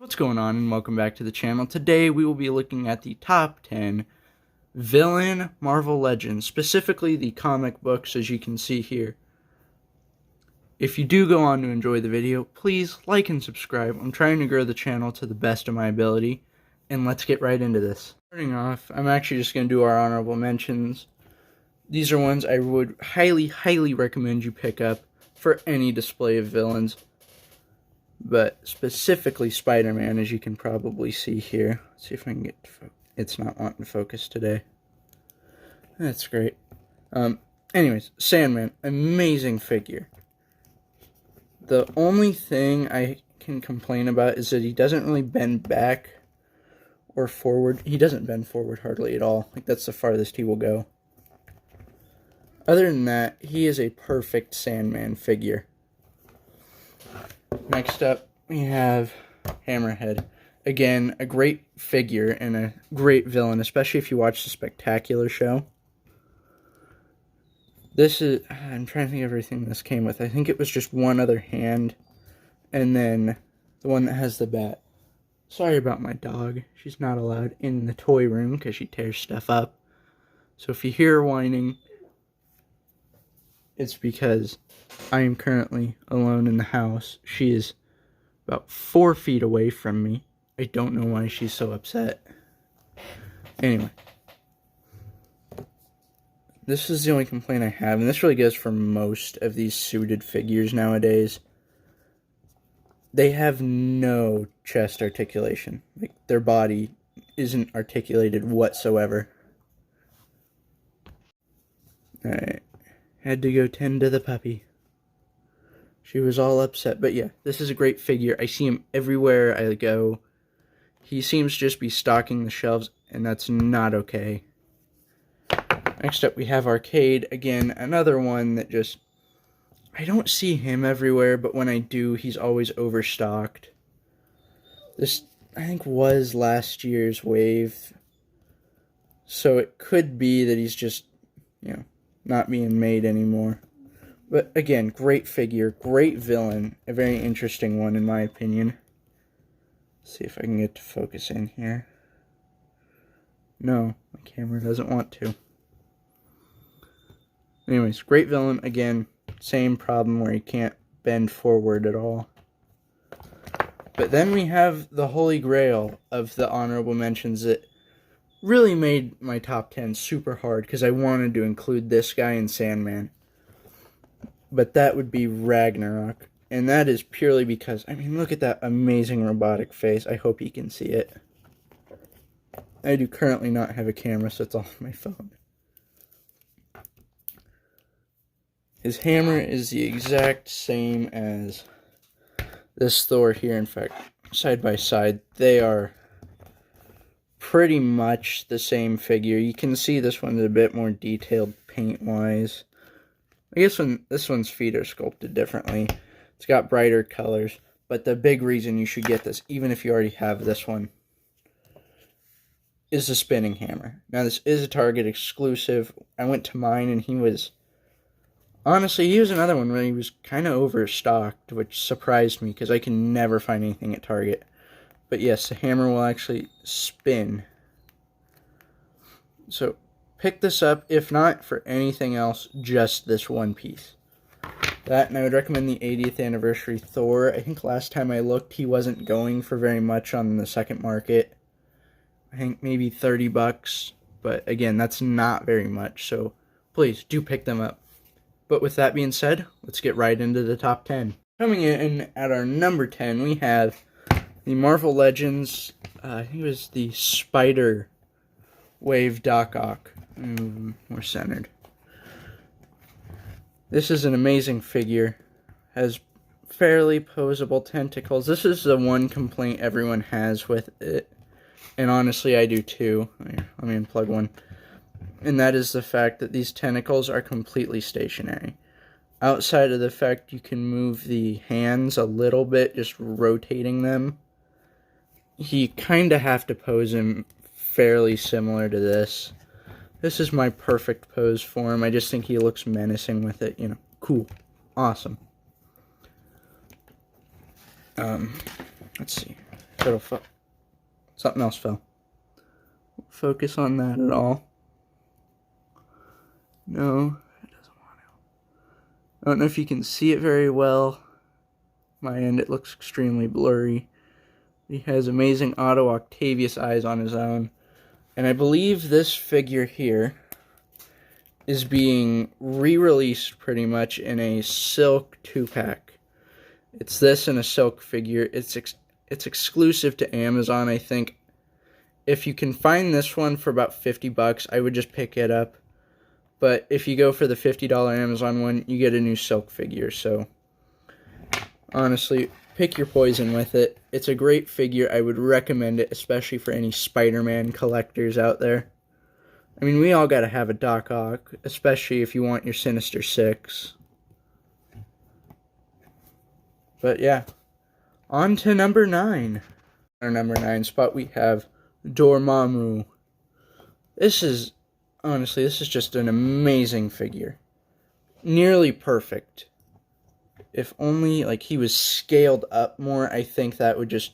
What's going on, and welcome back to the channel. Today we will be looking at the top 10 villain Marvel Legends, specifically the comic books, as you can see here. If you do go on to enjoy the video, please like and subscribe. I'm trying to grow the channel to the best of my ability, and let's get right into this. Starting off, I'm actually just going to do our honorable mentions. These are ones I would highly recommend you pick up for any display of villains. But specifically Spider-Man, as you can probably see here. Let's see if I can get to it's not wanting to focus today. That's great. Anyways, Sandman, amazing figure. The only thing I can complain about is that he doesn't really bend back or forward. He doesn't bend forward hardly at all. Like, that's the farthest he will go. Other than that, he is a perfect Sandman figure. Next up, we have Hammerhead. Again, a great figure and a great villain, especially if you watch the Spectacular show. This is, I'm trying to think of everything this came with. I think it was just one other hand, and then the one that has the bat. Sorry about my dog. She's not allowed in the toy room because she tears stuff up. So if you hear her whining, it's because I am currently alone in the house. She is about 4 feet away from me. I don't know why she's so upset. Anyway. This is the only complaint I have, and this really goes for most of these suited figures nowadays. They have no chest articulation. Like, their body isn't articulated whatsoever. Alright. Had to go tend to the puppy. She was all upset. But yeah, this is a great figure. I see him everywhere I go. He seems to just be stocking the shelves, and that's not okay. Next up, we have Arcade. Again, another one that just... I don't see him everywhere, but when I do, he's always overstocked. This, I think, was last year's wave. So it could be that he's just, you know, not being made anymore. But again, great figure, great villain, a very interesting one in my opinion. Let's see if I can get to focus in here. No, my camera doesn't want to. Anyways, great villain. Again, same problem where he can't bend forward at all. But then we have the holy grail of the honorable mentions that really made my top 10 super hard because I wanted to include this guy and Sandman. But that would be Ragnarok. And that is purely because, I mean, look at that amazing robotic face. I hope you can see it. I do currently not have a camera, so it's all on my phone. His hammer is the exact same as this Thor here. In fact, side by side, they are pretty much the same figure. You can see this one's a bit more detailed paint-wise. I guess this one's feet are sculpted differently. It's got brighter colors. But the big reason you should get this, even if you already have this one, is the spinning hammer. Now, this is a Target exclusive. I went to mine, and he was... Honestly, he was another one where he was kind of overstocked, which surprised me, because I can never find anything at Target. But yes, the hammer will actually spin. So, pick this up, if not for anything else, just this one piece. That, and I would recommend the 80th anniversary Thor. I think last time I looked, he wasn't going for very much on the second market. I think maybe 30 bucks, but again, that's not very much, so please do pick them up. But with that being said, let's get right into the top 10. Coming in at our number 10, we have the Marvel Legends, I think it was the Spider Wave Doc Ock. More centered. This is an amazing figure. Has fairly posable tentacles. This is the one complaint everyone has with it. And honestly, I do too. Let me unplug one. And that is the fact that these tentacles are completely stationary. Outside of the fact you can move the hands a little bit, just rotating them, you kind of have to pose him fairly similar to this. This is my perfect pose for him. I just think he looks menacing with it. You know, cool. Awesome. Let's see. Something else fell. Focus on that at all. No, it doesn't want to. I don't know if you can see it very well. My end, it looks extremely blurry. He has amazing Otto Octavius eyes on his own. And I believe this figure here is being re-released pretty much in a silk 2-pack. It's this and a silk figure. It's exclusive to Amazon, I think. If you can find this one for about $50, I would just pick it up. But if you go for the $50 Amazon one, you get a new silk figure. So, honestly, pick your poison with it. It's a great figure. I would recommend it, especially for any Spider-Man collectors out there. I mean, we all gotta have a Doc Ock, especially if you want your Sinister Six. But yeah, on to number 9. Our number 9 spot, we have Dormammu. This is just an amazing figure. Nearly perfect. If only, like, he was scaled up more, I think that would just...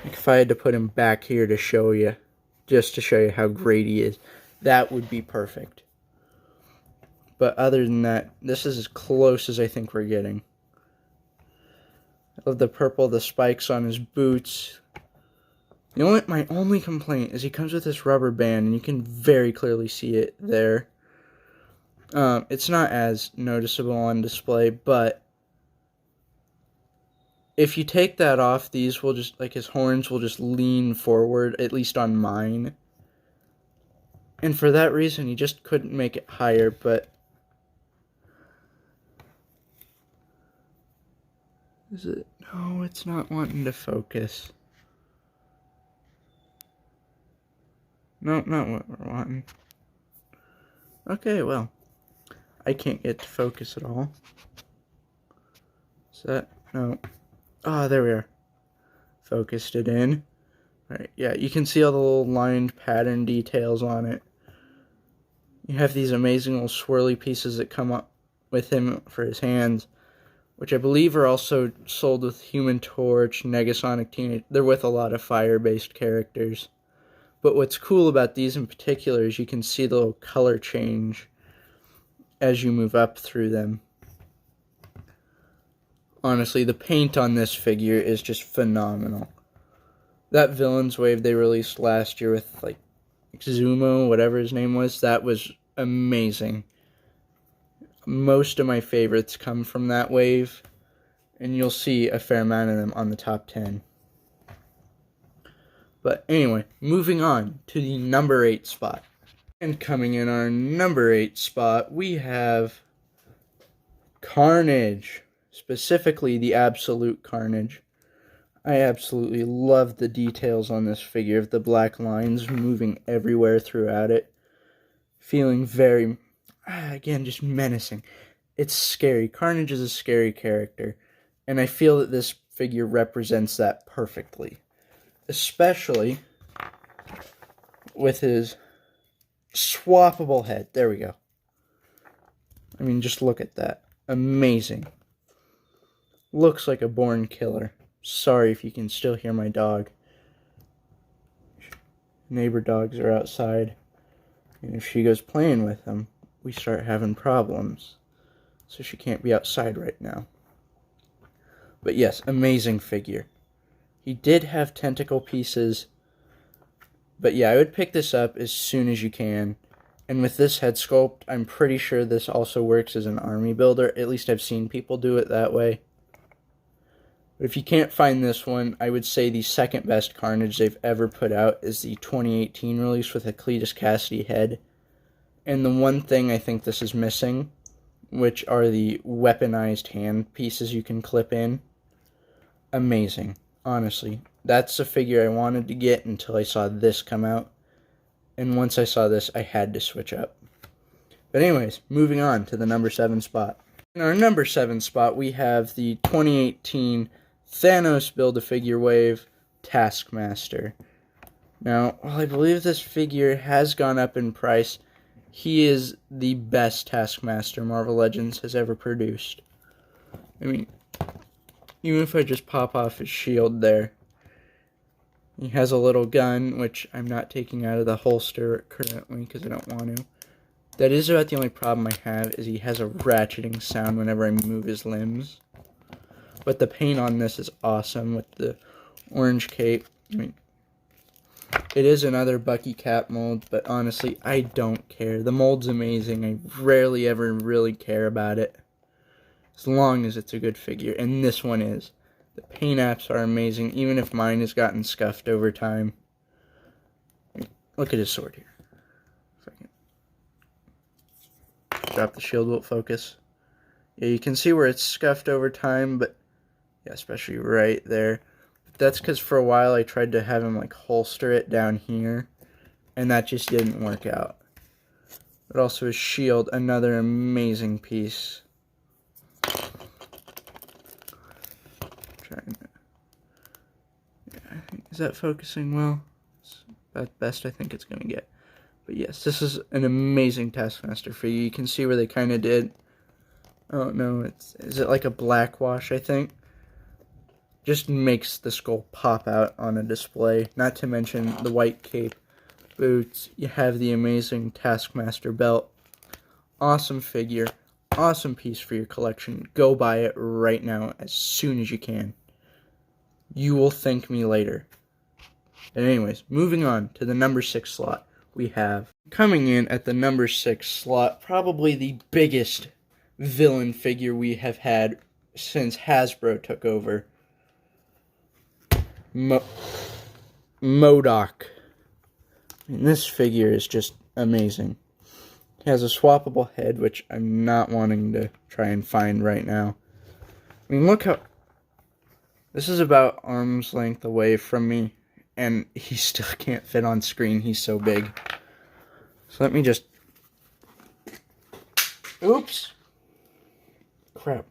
Like, if I had to put him back here to show you, just to show you how great he is, that would be perfect. But other than that, this is as close as I think we're getting. I love the purple, the spikes on his boots. My only complaint is he comes with this rubber band, and you can very clearly see it there. It's not as noticeable on display, but if you take that off, these will just, like, his horns will just lean forward, at least on mine. And for that reason, he just couldn't make it higher, but... Is it? No, it's not wanting to focus. No, not what we're wanting. Okay, well. I can't get to focus at all. Is that? No. Ah, there we are. Focused it in. Alright, yeah, you can see all the little lined pattern details on it. You have these amazing little swirly pieces that come up with him for his hands, which I believe are also sold with Human Torch, Negasonic Teenage. They're with a lot of fire-based characters. But what's cool about these in particular is you can see the little color change as you move up through them. Honestly, the paint on this figure is just phenomenal. That Villains Wave they released last year with, like, Zumo, whatever his name was, that was amazing. Most of my favorites come from that wave, and you'll see a fair amount of them on the top 10. But anyway, moving on to the number 8 spot. And coming in our number 8 spot, we have Carnage. Specifically, the Absolute Carnage. I absolutely love the details on this figure of the black lines moving everywhere throughout it. Feeling very, again, just menacing. It's scary. Carnage is a scary character. And I feel that this figure represents that perfectly. Especially with his swappable head. There we go. I mean, just look at that. Amazing. Looks like a born killer. Sorry if you can still hear my dog. Neighbor dogs are outside. And if she goes playing with them, we start having problems. So she can't be outside right now. But yes, amazing figure. He did have tentacle pieces. But yeah, I would pick this up as soon as you can. And with this head sculpt, I'm pretty sure this also works as an army builder. At least I've seen people do it that way. But if you can't find this one, I would say the second best Carnage they've ever put out is the 2018 release with a Cletus Cassidy head. And the one thing I think this is missing, which are the weaponized hand pieces you can clip in. Amazing. Honestly, that's a figure I wanted to get until I saw this come out. And once I saw this, I had to switch up. But anyways, moving on to the number 7 spot. In our number 7 spot, we have the 2018 Thanos Build-A-Figure Wave Taskmaster. Now, while I believe this figure has gone up in price, he is the best Taskmaster Marvel Legends has ever produced. I mean, even if I just pop off his shield there, He has a little gun, which I'm not taking out of the holster currently because I don't want to. That is about the only problem I have, is he has a ratcheting sound whenever I move his limbs. But the paint on this is awesome with the orange cape. I mean, it is another Bucky cap mold, but honestly, I don't care. The mold's amazing. I rarely ever really care about it, as long as it's a good figure, and this one is. The paint apps are amazing, even if mine has gotten scuffed over time. Look at his sword here. If I can drop the shield, will focus. Yeah, you can see where it's scuffed over time, but yeah, especially right there. That's because for a while I tried to have him like holster it down here, and that just didn't work out. But also his shield, another amazing piece. Yeah, is that focusing well? It's about best I think it's gonna get. But yes, this is an amazing Taskmaster figure. You can see where they kind of did. Oh no, is it like a black wash? I think. Just makes the skull pop out on a display. Not to mention the white cape, boots. You have the amazing Taskmaster belt. Awesome figure. Awesome piece for your collection. Go buy it right now as soon as you can. You will thank me later. And anyways, moving on to the number 6 slot. We have, coming in at the number 6 slot, probably the biggest villain figure we have had since Hasbro took over. MODOK. And this figure is just amazing. He has a swappable head, which I'm not wanting to try and find right now. I mean, look how... This is about arm's length away from me, and he still can't fit on screen. He's so big. So let me just... Oops! Crap.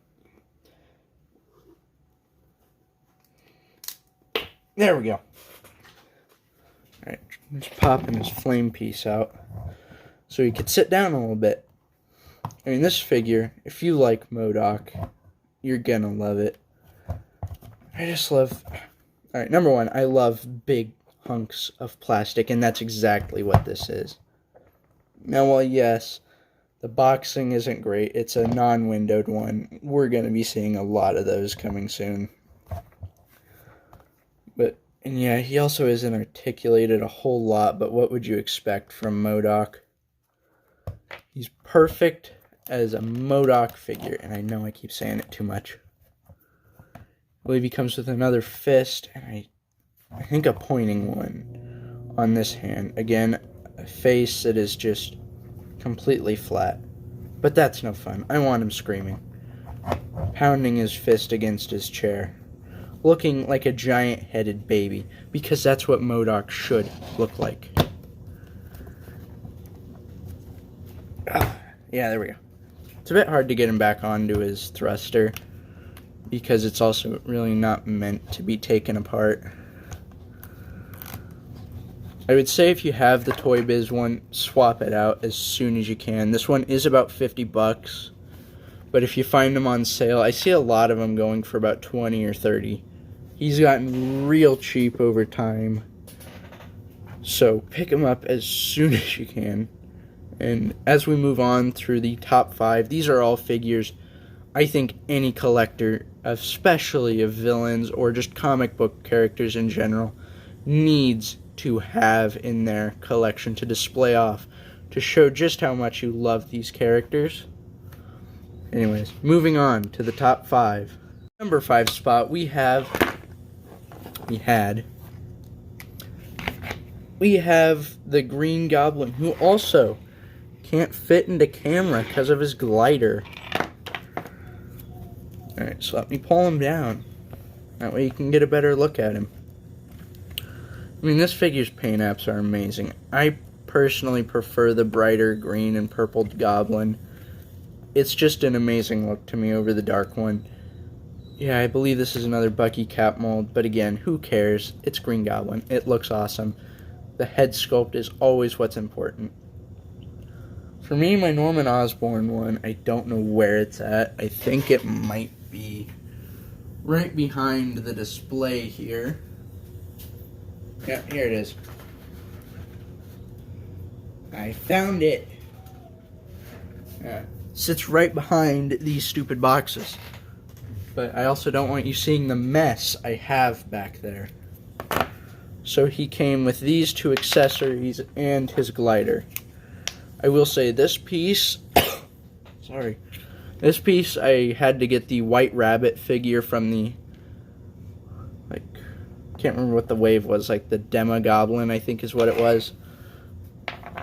There we go. Alright, just popping his flame piece out so he could sit down a little bit. I mean, this figure, if you like MODOK, you're gonna love it. I just love... Alright, number one, I love big hunks of plastic, and that's exactly what this is. Now, while yes, the boxing isn't great, it's a non-windowed one. We're gonna be seeing a lot of those coming soon. And yeah, he also isn't articulated a whole lot, but what would you expect from MODOK? He's perfect as a MODOK figure, and I know I keep saying it too much. I believe he comes with another fist, and I think a pointing one on this hand. Again, a face that is just completely flat. But that's no fun. I want him screaming, pounding his fist against his chair, looking like a giant-headed baby, because that's what MODOK should look like. Yeah, there we go. It's a bit hard to get him back onto his thruster, because it's also really not meant to be taken apart. I would say if you have the Toy Biz one, swap it out as soon as you can. This one is about $50, but if you find them on sale, I see a lot of them going for about 20 or 30. He's gotten real cheap over time, so pick him up as soon as you can. And as we move on through the top 5, these are all figures I think any collector, especially of villains or just comic book characters in general, needs to have in their collection to display off, to show just how much you love these characters. Anyways, moving on to the top 5. Number 5 spot, we have the Green Goblin, who also can't fit into camera because of his glider. Alright, so let me pull him down. That way you can get a better look at him. I mean, this figure's paint apps are amazing. I personally prefer the brighter green and purple Goblin. It's just an amazing look to me over the dark one. Yeah, I believe this is another Bucky cap mold, but again, who cares? It's Green Goblin. It looks awesome. The head sculpt is always what's important. For me, my Norman Osborn one, I don't know where it's at. I think it might be right behind the display here. Yeah, here it is. I found it. Sits right behind these stupid boxes. But I also don't want you seeing the mess I have back there. So he came with these 2 accessories and his glider. I will say this piece, sorry, this piece I had to get the White Rabbit figure from the, like, can't remember what the wave was, like the Demo Goblin I think is what it was.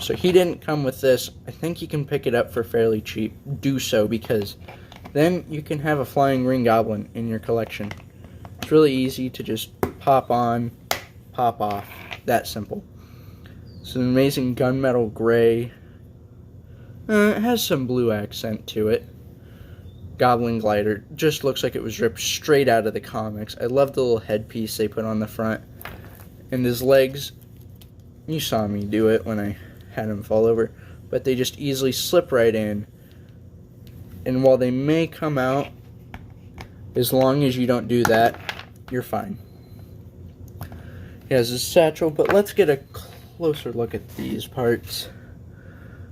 So he didn't come with this. I think you can pick it up for fairly cheap. Do so, because then you can have a flying Green Goblin in your collection. It's really easy to just pop on, pop off. That simple. It's an amazing gunmetal gray. It has some blue accent to it. Goblin glider. Just looks like it was ripped straight out of the comics. I love the little headpiece they put on the front. And his legs, you saw me do it when I had him fall over, but they just easily slip right in. And while they may come out, as long as you don't do that, you're fine. He has his satchel, but let's get a closer look at these parts.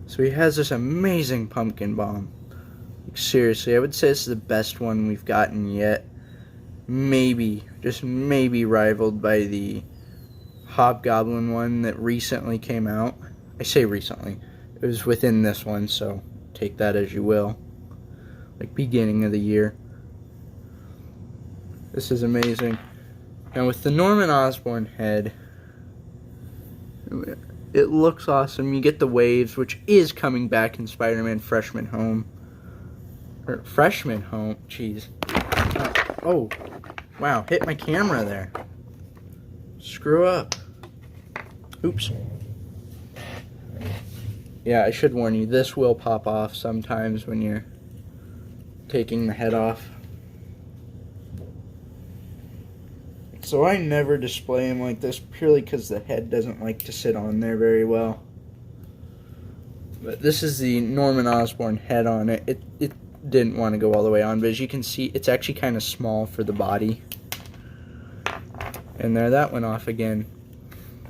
So he has this amazing pumpkin bomb. Like, seriously, I would say this is the best one we've gotten yet. Maybe, just maybe rivaled by the Hobgoblin one that recently came out. I say recently. It was within this one, so take that as you will. Like beginning of the year. This is amazing. Now with the Norman Osborn head, it looks awesome. You get the waves, which is coming back in Spider-Man Freshman Home. Or Freshman Home, jeez. Oh, wow, hit my camera there. Screw up. Oops. Yeah, I should warn you, this will pop off sometimes when you're taking the head off. So I never display him like this purely because the head doesn't like to sit on there very well. But this is the Norman Osborn head on it. It didn't want to go all the way on, but as you can see, it's actually kind of small for the body. And there, that went off again.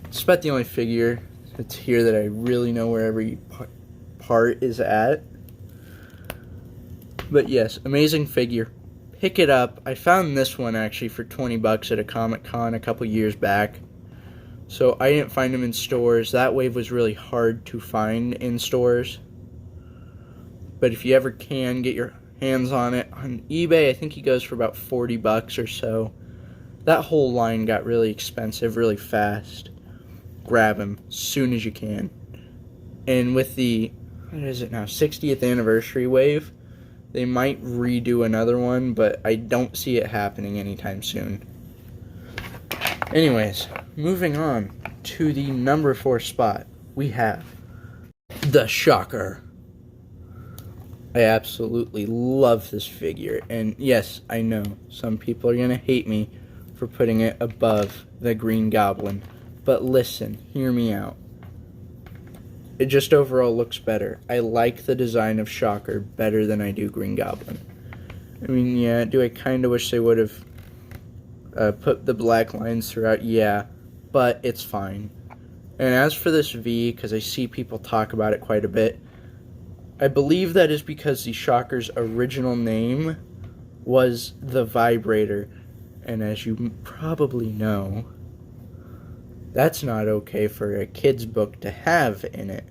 It's about the only figure that's here that I really know where every part is at. But yes, amazing figure. Pick it up. I found this one actually for 20 bucks at a Comic-Con a couple years back. So I didn't find them in stores. That wave was really hard to find in stores. But if you ever can get your hands on it on eBay, I think he goes for about 40 bucks or so. That whole line got really expensive really fast. Grab him as soon as you can. And with the, what is it now, 60th anniversary wave, they might redo another one, but I don't see it happening anytime soon. Anyways, moving on to the number 4 spot, we have the Shocker. I absolutely love this figure, and yes, I know some people are going to hate me for putting it above the Green Goblin. But listen, hear me out. It just overall looks better. I like the design of Shocker better than I do Green Goblin. I mean, yeah, do I kind of wish they would have put the black lines throughout? Yeah, but it's fine. And as for this V, because I see people talk about it quite a bit, I believe that is because the Shocker's original name was the Vibrator. And as you probably know, that's not okay for a kid's book to have in it.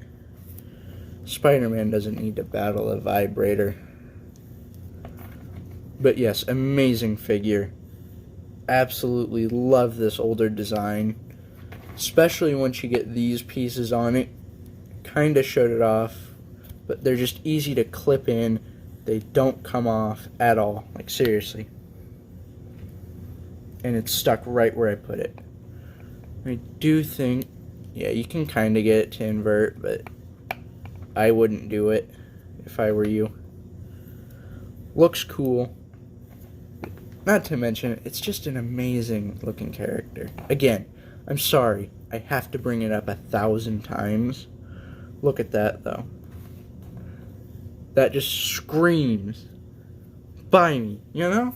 Spider-Man doesn't need to battle a vibrator. But yes, amazing figure. Absolutely love this older design. Especially once you get these pieces on it. Kinda showed it off. But they're just easy to clip in. They don't come off at all. Like, seriously. And it's stuck right where I put it. I do think, yeah, you can kind of get it to invert, but I wouldn't do it if I were you. Looks cool. Not to mention, it's just an amazing looking character. Again, I'm sorry, I have to bring it up 1,000 times. Look at that, though. That just screams, buy me, you know?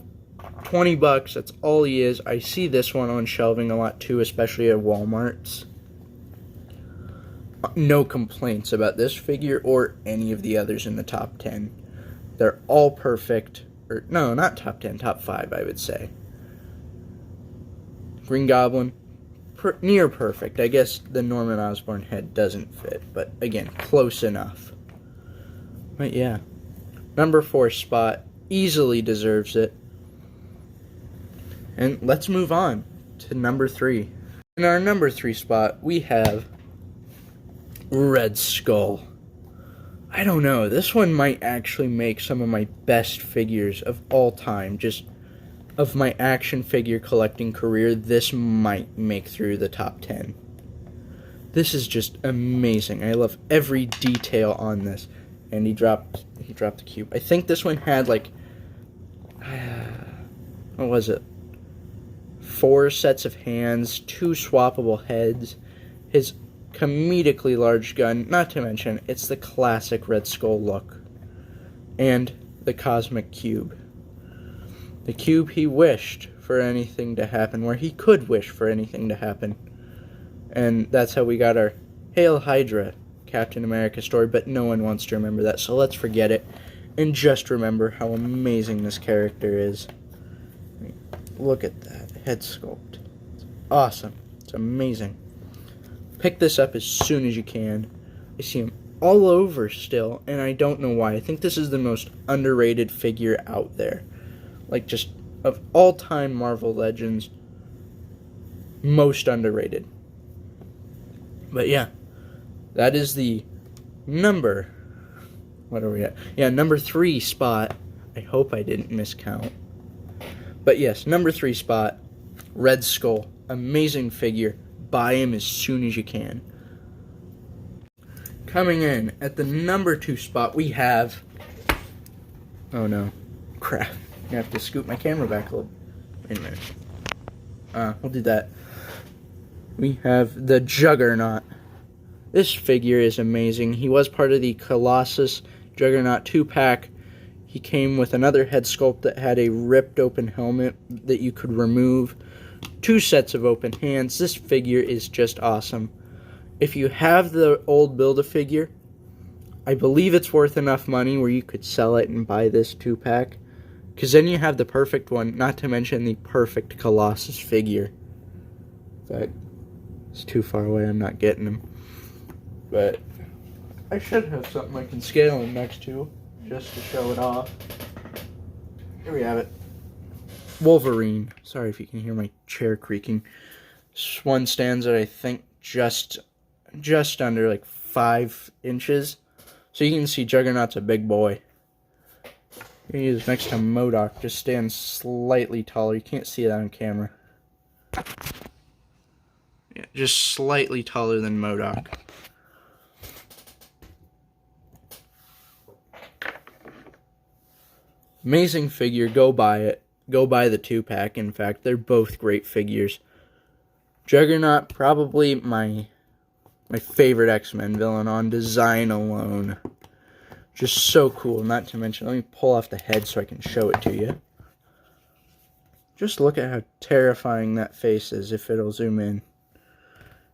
$20, that's all he is. I see this one on shelving a lot too, especially at Walmart's. No complaints about this figure or any of the others in the top 10. They're all perfect. Or, no, not top 10, top 5, I would say. Green Goblin, near perfect. I guess the Norman Osborn head doesn't fit, but again, close enough. But yeah, number 4 spot easily deserves it. And let's move on to number 3. In our number 3 spot, we have Red Skull. I don't know, this one might actually make some of my best figures of all time. Just of my action figure collecting career, this might make through the top 10. This is just amazing. I love every detail on this. And he dropped the cube. I think this one had like, what was it? 4 sets of hands, 2 swappable heads, his comedically large gun, not to mention, it's the classic Red Skull look, and the cosmic cube. The cube he wished for anything to happen, where he could wish for anything to happen. And that's how we got our Hail Hydra Captain America story, but no one wants to remember that, so let's forget it, and just remember how amazing this character is. I mean, look at that head sculpt. It's awesome. It's amazing. Pick this up as soon as you can. I see him all over still, and I don't know why. I think this is the most underrated figure out there. Like, just of all-time Marvel Legends, most underrated. But yeah, that is the number, what are we at? Yeah, number 3 spot. I hope I didn't miscount. But yes, number 3 spot, Red Skull. Amazing figure. Buy him as soon as you can. Coming in at the number 2 spot, we have, oh no, crap. I have to scoot my camera back a little. Wait a minute. We'll do that. We have the Juggernaut. This figure is amazing. He was part of the Colossus Juggernaut 2-pack. He came with another head sculpt that had a ripped open helmet that you could remove. 2 sets of open hands. This figure is just awesome. If you have the old Build-A-Figure, I believe it's worth enough money where you could sell it and buy this 2-pack. Because then you have the perfect one, not to mention the perfect Colossus figure. But it's too far away, I'm not getting him. But I should have something I can scale him next to, just to show it off. Here we have it. Wolverine. Sorry if you can hear my chair creaking. This one stands at, I think, just under like 5 inches. So you can see Juggernaut's a big boy. He is next to MODOK, just stands slightly taller. You can't see that on camera. Yeah, just slightly taller than MODOK. Amazing figure, go buy it. Go buy the 2-pack, in fact, they're both great figures. Juggernaut, probably my favorite X-Men villain on design alone. Just so cool, not to mention, let me pull off the head so I can show it to you. Just look at how terrifying that face is, if it'll zoom in.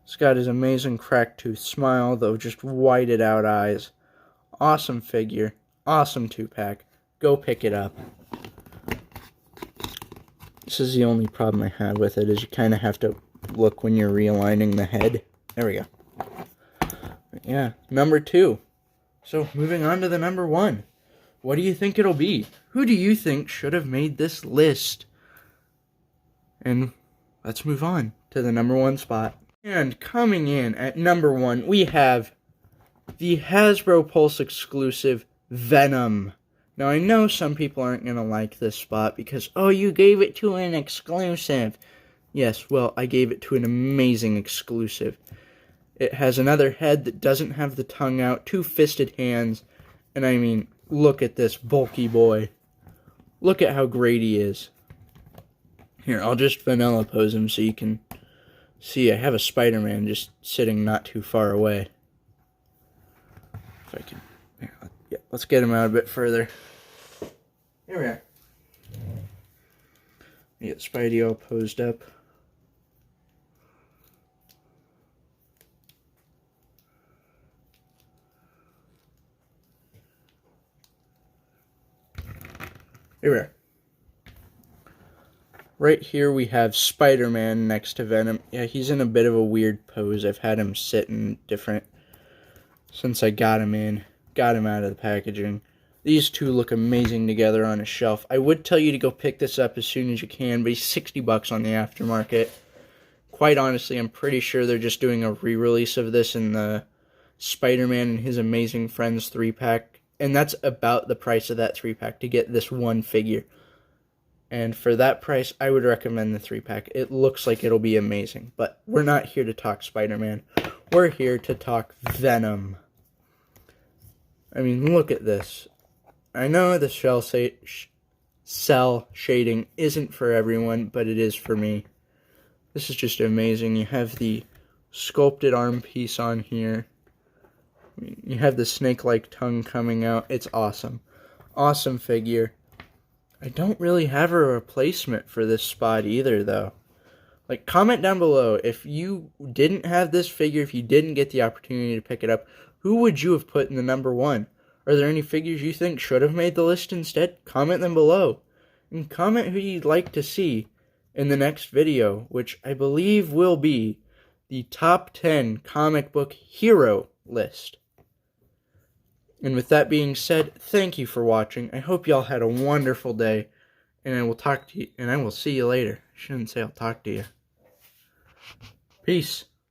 It's got his amazing cracked tooth smile, though just whited out eyes. Awesome figure, awesome 2-pack. Go pick it up. This is the only problem I have with it, is you kind of have to look when you're realigning the head. There we go. But yeah, number 2. So, moving on to the number 1. What do you think it'll be? Who do you think should have made this list? And let's move on to the number 1 spot. And coming in at number 1, we have the Hasbro Pulse exclusive Venom. Now, I know some people aren't going to like this spot because, oh, you gave it to an exclusive. Yes, well, I gave it to an amazing exclusive. It has another head that doesn't have the tongue out, 2 fisted hands, and I mean, look at this bulky boy. Look at how great he is. Here, I'll just vanilla pose him so you can see I have a Spider-Man just sitting not too far away. If I can, yeah, let's get him out a bit further. Here we are. You get Spidey all posed up. Here we are. Right here we have Spider-Man next to Venom. Yeah, he's in a bit of a weird pose. I've had him sitting different since I got him out of the packaging. These two look amazing together on a shelf. I would tell you to go pick this up as soon as you can, but he's $60 on the aftermarket. Quite honestly, I'm pretty sure they're just doing a re-release of this in the Spider-Man and His Amazing Friends 3-pack. And that's about the price of that 3-pack to get this one figure. And for that price, I would recommend the 3-pack. It looks like it'll be amazing. But we're not here to talk Spider-Man. We're here to talk Venom. I mean, look at this. I know the cell shading isn't for everyone, but it is for me. This is just amazing. You have the sculpted arm piece on here. You have the snake-like tongue coming out. It's awesome. Awesome figure. I don't really have a replacement for this spot either, though. Like, comment down below if you didn't have this figure, if you didn't get the opportunity to pick it up, who would you have put in the number 1? Are there any figures you think should have made the list instead? Comment them below. And comment who you'd like to see in the next video, which I believe will be the top 10 comic book hero list. And with that being said, thank you for watching. I hope y'all had a wonderful day, and I will see you later. I shouldn't say I'll talk to you. Peace.